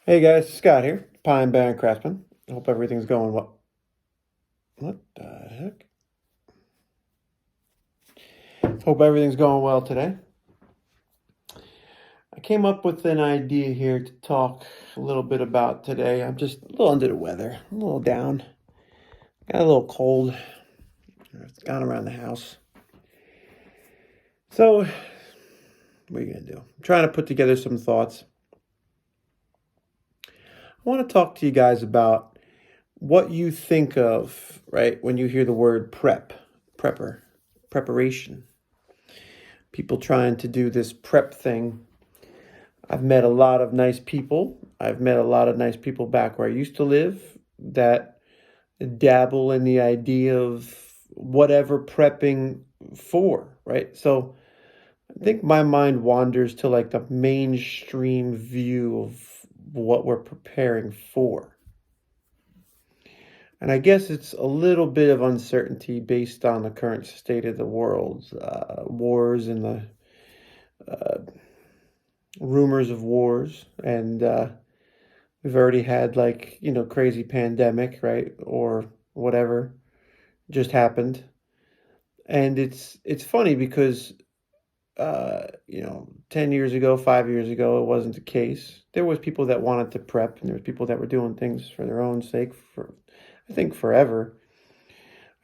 Hey guys, Scott here, Pine Barren Craftsman. Hope everything's going well. What the heck? Hope everything's going well today. I came up with an idea here to talk a little bit about today. I'm just a little under the weather, a little down, got a little cold. It's gone around the house. So, what are you gonna do? I'm trying to put together some thoughts. I want to talk to you guys about what you think of, right, when you hear the word preparation. People trying to do this prep thing. I've met a lot of nice people. I've met a lot of nice people back where I used to live that dabble in the idea of whatever prepping for, right? So I think my mind wanders to like the mainstream view of what we're preparing for. And I guess it's a little bit of uncertainty based on the current state of the world, wars and the uh, rumors of wars, and we've already had like crazy pandemic, right, or whatever just happened, and it's funny because 10 years ago, 5 years ago, it wasn't the case. There was people that wanted to prep, and there was people that were doing things for their own sake for, I think, forever.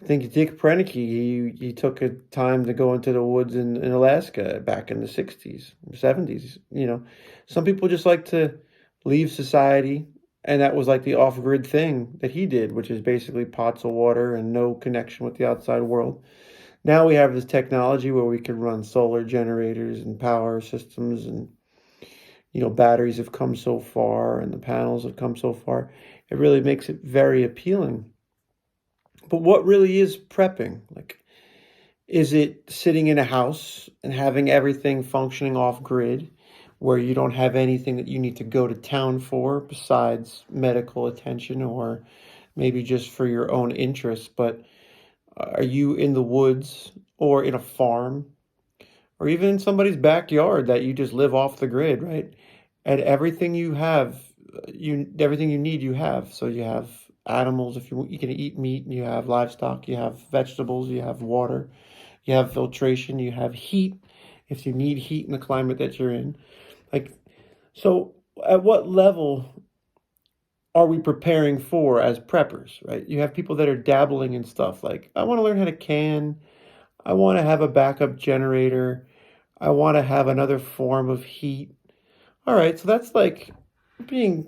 I think Dick Proenneke, he took a time to go into the woods in Alaska back in the 60s, 70s. Some people just like to leave society, and that was like the off-grid thing that he did, which is basically pots of water and no connection with the outside world. Now we have this technology where we can run solar generators and power systems, and batteries have come so far and the panels have come so far. It really makes it very appealing. But what really is prepping? Like, is it sitting in a house and having everything functioning off grid where you don't have anything that you need to go to town for besides medical attention or maybe just for your own interests? But are you in the woods or in a farm or even in somebody's backyard that you just live off the grid, right? And everything you have, everything you need, you have. So you have animals if you can eat meat, you have livestock, you have vegetables, you have water, you have filtration, you have heat if you need heat in the climate that you're in. Like, so at what level are we preparing for as preppers, right? You have people that are dabbling in stuff like, I want to learn how to can, I want to have a backup generator, I want to have another form of heat. All right, so that's like being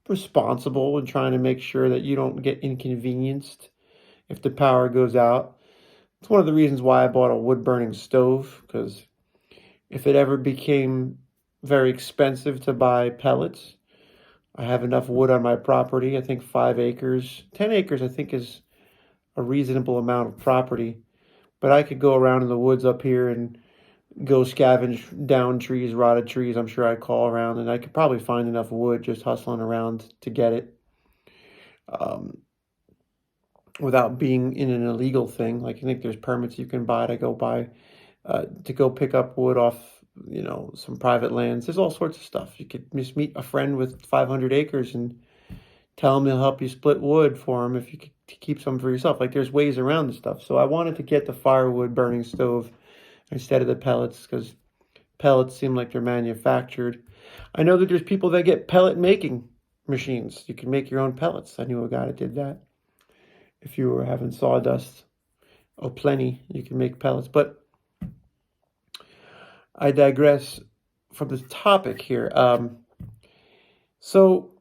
responsible and trying to make sure that you don't get inconvenienced if the power goes out. It's one of the reasons why I bought a wood burning stove, because if it ever became very expensive to buy pellets, I have enough wood on my property. I think 5 acres, 10 acres, I think is a reasonable amount of property. But I could go around in the woods up here and go scavenge down trees, rotted trees. I'm sure I'd call around and I could probably find enough wood just hustling around to get it, um, without being in an illegal thing. Like, I think there's permits you can buy to go pick up wood off, some private lands. There's all sorts of stuff. You could just meet a friend with 500 acres and tell him he'll help you split wood for him if you could keep some for yourself. Like, there's ways around this stuff. So I wanted to get the firewood burning stove instead of the pellets because pellets seem like they're manufactured. I know that there's people that get pellet making machines. You can make your own pellets. I knew a guy that did that. If you were having sawdust, oh, plenty, you can make pellets. But I digress from the topic here. So,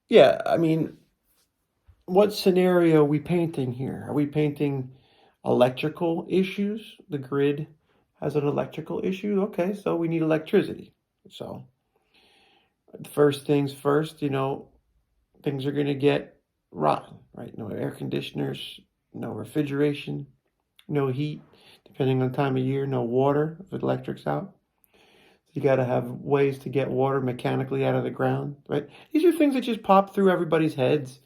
yeah, I mean, what scenario are we painting here? Are we painting electrical issues? The grid has an electrical issue. Okay, so we need electricity. So, first things first, things are going to get rotten, right? No air conditioners, no refrigeration, no heat, depending on the time of year, no water if the electric's out. So you got to have ways to get water mechanically out of the ground, right? These are things that just pop through everybody's heads.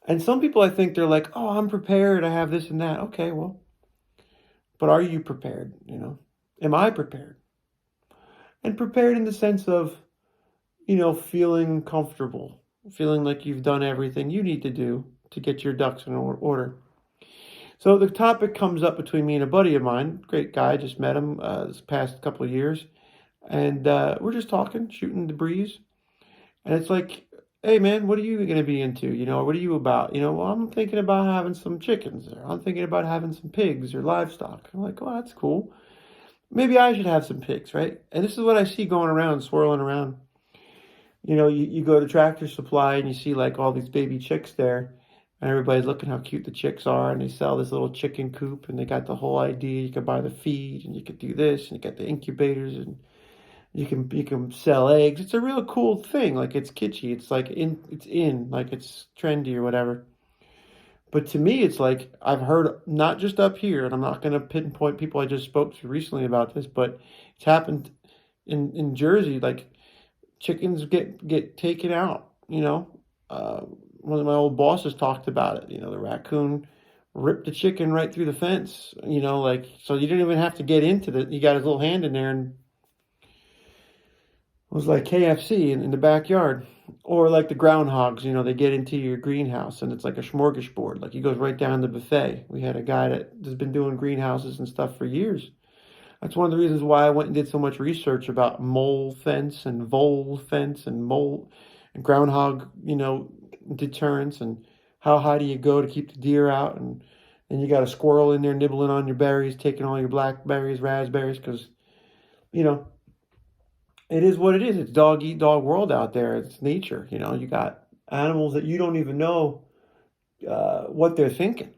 And some people, I think they're like, oh, I'm prepared. I have this and that. Okay, well, but are you prepared? Am I prepared? And prepared in the sense of, feeling comfortable, feeling like you've done everything you need to do to get your ducks in order. So the topic comes up between me and a buddy of mine, great guy, just met him this past couple of years, and we're just talking, shooting the breeze, and it's like, hey man, what are you going to be into? What are you about? Well, I'm thinking about having some chickens, or I'm thinking about having some pigs or livestock. I'm like, oh, that's cool. Maybe I should have some pigs, right? And this is what I see going around, swirling around. You go to Tractor Supply and you see like all these baby chicks there, and everybody's looking how cute the chicks are, and they sell this little chicken coop, and they got the whole idea. You could buy the feed, and you could do this, and you got the incubators, and you can sell eggs. It's a real cool thing. Like it's kitschy. It's like like it's trendy or whatever. But to me, it's like I've heard not just up here, and I'm not going to pinpoint people I just spoke to recently about this, but it's happened in Jersey. Like chickens get taken out. One of my old bosses talked about it. The raccoon ripped the chicken right through the fence. Like so you didn't even have to get into the. He got his little hand in there and it was like KFC in the backyard. Or like the groundhogs, they get into your greenhouse and it's like a smorgasbord. Like he goes right down the buffet. We had a guy that has been doing greenhouses and stuff for years. That's one of the reasons why I went and did so much research about mole fence and vole fence and mole and groundhog, deterrence and how high do you go to keep the deer out. And you got a squirrel in there nibbling on your berries, taking all your blackberries, raspberries, because, it is what it is. It's dog eat dog world out there. It's nature. You got animals that you don't even know what they're thinking.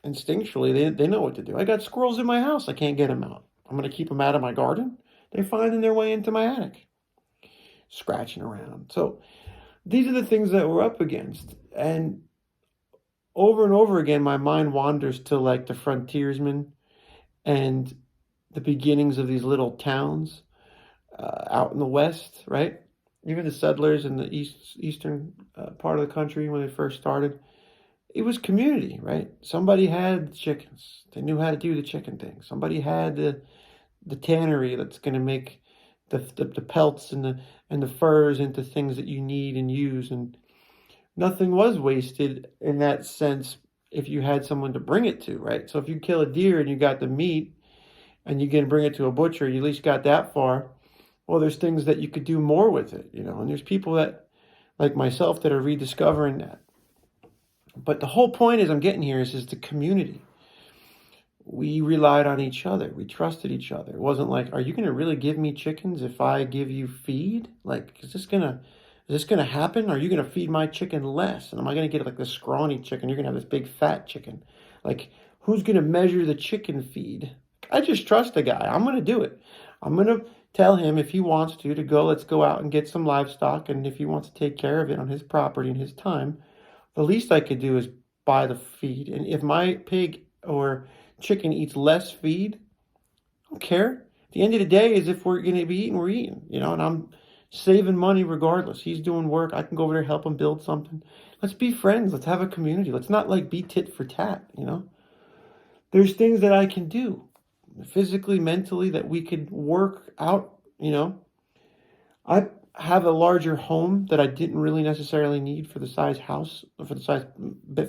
Instinctually, they know what to do. I got squirrels in my house. I can't get them out. I'm going to keep them out of my garden. They're finding their way into my attic, scratching around. So these are the things that we're up against. And over again, my mind wanders to like the frontiersmen and the beginnings of these little towns. Out in the West, right? Even the settlers in the eastern part of the country when they first started, it was community, right? Somebody had chickens. They knew how to do the chicken thing. Somebody had the tannery that's going to make the pelts and the furs into things that you need and use, and nothing was wasted in that sense if you had someone to bring it to, right? So if you kill a deer and you got the meat and you can bring it to a butcher, you at least got that far. Well, there's things that you could do more with it, and there's people that, like myself, that are rediscovering that. But the whole point is I'm getting here is the community. We relied on each other. We trusted each other. It wasn't like, are you going to really give me chickens if I give you feed? Like, is this going to happen? Are you going to feed my chicken less? And am I going to get like this scrawny chicken? You're going to have this big fat chicken. Like, who's going to measure the chicken feed? I just trust the guy. I'm going to do it. I'm going to tell him if he wants to go, let's go out and get some livestock. And if he wants to take care of it on his property and his time, the least I could do is buy the feed. And if my pig or chicken eats less feed, I don't care. At the end of the day is if we're going to be eating, we're eating, and I'm saving money regardless. He's doing work. I can go over there, help him build something. Let's be friends. Let's have a community. Let's not like be tit for tat, There's things that I can do physically, mentally, that we could work out, I have a larger home that I didn't really necessarily need for the size house, for the size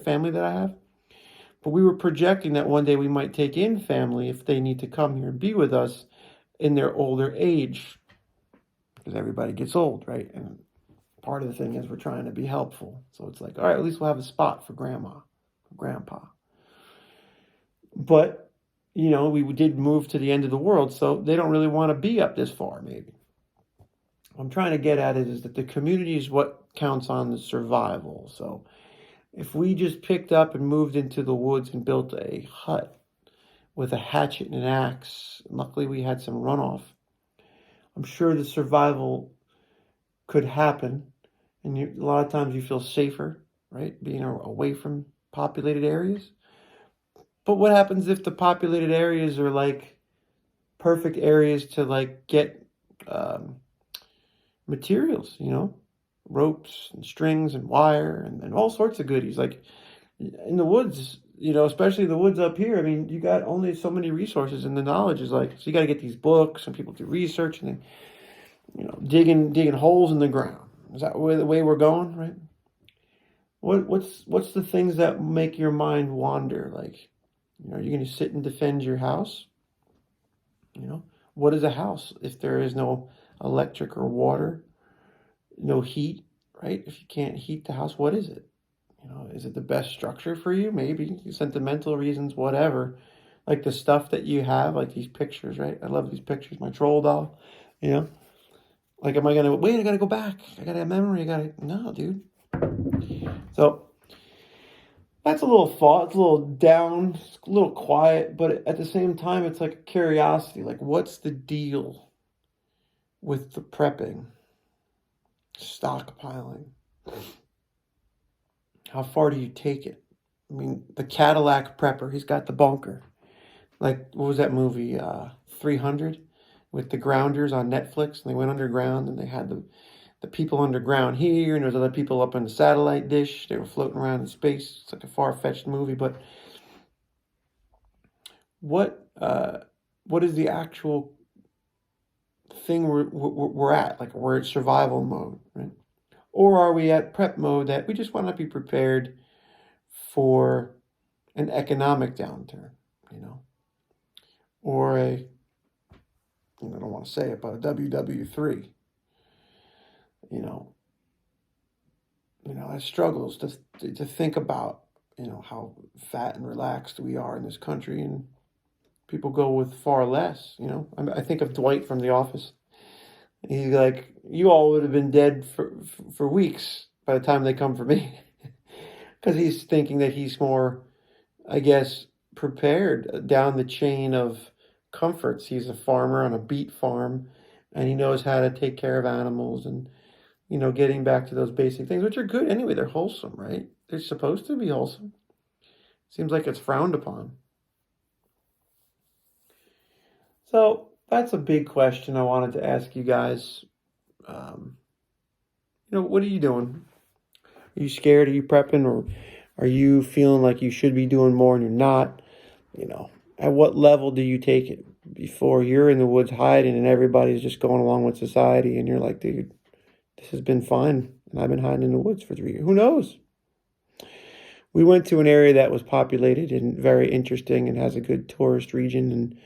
family that I have. But we were projecting that one day we might take in family if they need to come here and be with us in their older age. Because everybody gets old, right? And part of the thing is we're trying to be helpful. So it's like, all right, at least we'll have a spot for grandma, for grandpa. But we did move to the end of the world, so they don't really want to be up this far, maybe. What I'm trying to get at is that the community is what counts on the survival. So if we just picked up and moved into the woods and built a hut with a hatchet and an axe, luckily we had some runoff, I'm sure the survival could happen. And a lot of times you feel safer, right, being away from populated areas. But what happens if the populated areas are like perfect areas to like get materials, ropes and strings and wire and all sorts of goodies. Like in the woods, especially the woods up here, I mean, you got only so many resources and the knowledge is like, so you got to get these books and people do research and digging holes in the ground. Is that the way we're going, right? What's the things that make your mind wander? Like, you're going to sit and defend your house. What is a house if there is no electric or water, no heat, right? If you can't heat the house, what is it? Is it the best structure for you? Maybe sentimental reasons, whatever. Like the stuff that you have, like these pictures, right? I love these pictures. My troll doll, you know. Like, am I gonna wait? I gotta go back. I gotta have memory. No, dude. So that's a little thought. It's a little down, a little quiet, but at the same time, it's like a curiosity. Like, what's the deal with the prepping, stockpiling? How far do you take it? I mean, the Cadillac prepper, he's got the bunker. Like, what was that movie, 300? With the grounders on Netflix, and they went underground, and they had the people underground here, and there's other people up on the satellite dish. They were floating around in space. It's like a far-fetched movie, but what is the actual thing we're at? Like, we're at survival mode, right? Or are we at prep mode that we just want to be prepared for an economic downturn, or I don't want to say it, but a WW3, I struggles to think about, how fat and relaxed we are in this country, and people go with far less, I think of Dwight from The Office. He's like, you all would have been dead for weeks by the time they come for me. Because he's thinking that he's more, I guess, prepared down the chain of comforts. He's a farmer on a beet farm, and he knows how to take care of animals and, getting back to those basic things, which are good anyway. They're wholesome, right? They're supposed to be wholesome. Seems like it's frowned upon. So that's a big question I wanted to ask you guys. What are you doing? Are you scared? Are you prepping? Or are you feeling like you should be doing more and you're not? At what level do you take it? Before you're in the woods hiding and everybody's just going along with society and you're like, dude, this has been fine. And I've been hiding in the woods for 3 years. Who knows? We went to an area that was populated and very interesting and has a good tourist region and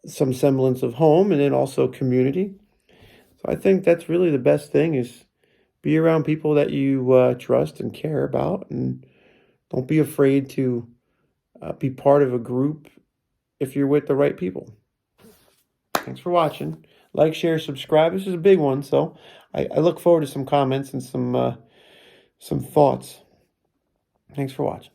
some semblance of home and then also community. So I think that's really the best thing is be around people that you trust and care about, and don't be afraid to be part of a group if you're with the right people. Thanks for watching. Like, share, subscribe. This is a big one, so I look forward to some comments and some thoughts. Thanks for watching.